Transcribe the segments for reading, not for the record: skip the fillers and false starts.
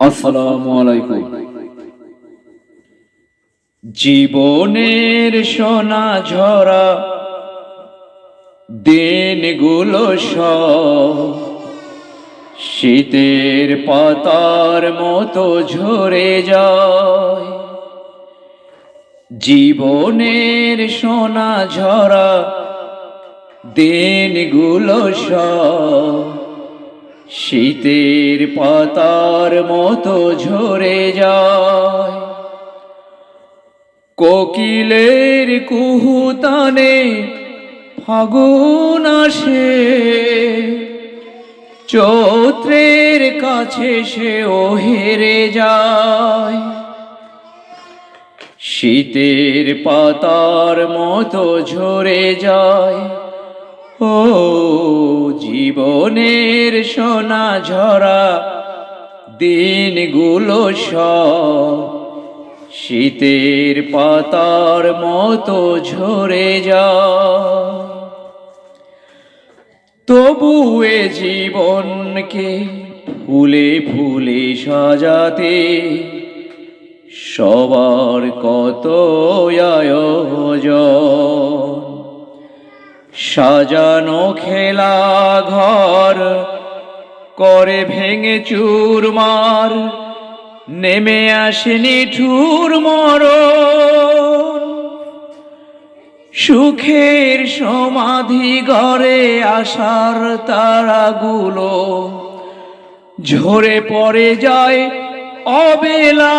আসসালামু আলাইকুম। জীবনের সোনা ঝরা দিনগুলো সব শীতের পাতার মতো ঝরে যায়। জীবনের সোনা ঝরা দিনগুলো সব শীতের পাতার মতো ঝরে যায়। কোকিলের কুহুতানে ফাগুন আসে, চৈত্রের কাছে সেও হেরে যায়। শীতের পাতার মতো ঝরে যায়। ও জীবনের সোনা ঝরা দিনগুলো সব শীতের পাতার মতো ঝরে যায়। তবু এ জীবনকে ফুলে ফুলে সাজাতে সবার কত আয়োজন। সাজানো খেলা ঘর করে ভেঙে চুরমার, নেমে আসে নিঠুর মরণ। সুখের সমাধি ঘরে আসার তারাগুলো ঝরে পড়ে যায় অবেলা।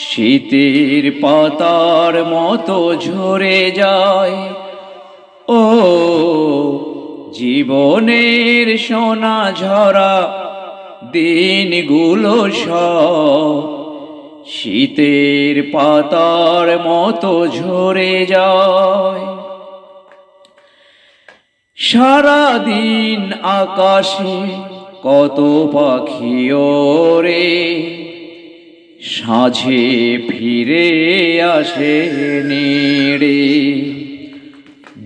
শীতের পাতার মতো ঝরে যায়। ও জীবনের সোনা ঝরা দিনগুলো সব শীতের পাতার মতো ঝরে যায়। সারাদিন আকাশে কত পাখি ওরে, সাঁঝে ফিরে আসে নেড়ে।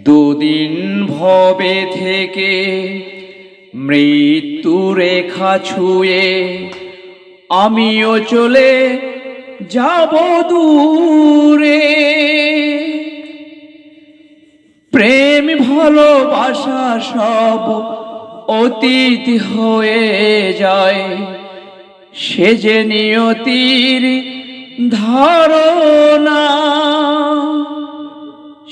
দুদিন ভবে থেকে মৃত্যু রেখা ছুঁয়ে আমিও চলে যাব দূরে। প্রেম ভালোবাসা সব অতীত হয়ে যায়, সে যে নিয়তির ধারণা।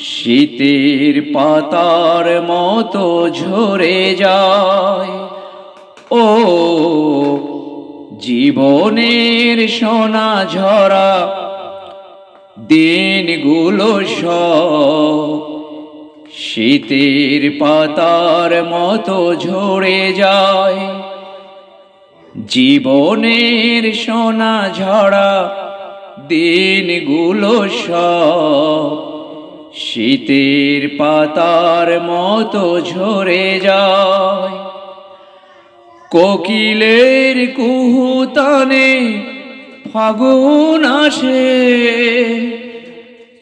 শীতের পাতার মতো ঝরে যায়। ও জীবনের সোনা ঝরা দিনগুলো সব শীতের পাতার মতো ঝরে যায়। জীবনের সোনা ঝরা দিনগুলো সব শীতের পাতার মতো ঝরে যায়। কোকিলের কুহুতানে ফাগুন আসে,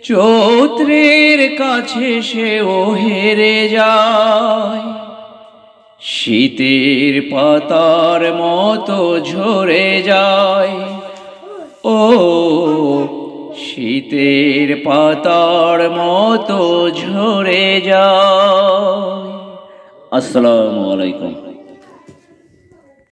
চৈত্রের কাছে সেও হেরে যায়। শীতের পাতার মতো ঝরে যায়। ও শীতের পাতার মতো ঝরে যায়। আসসালামু আলাইকুম।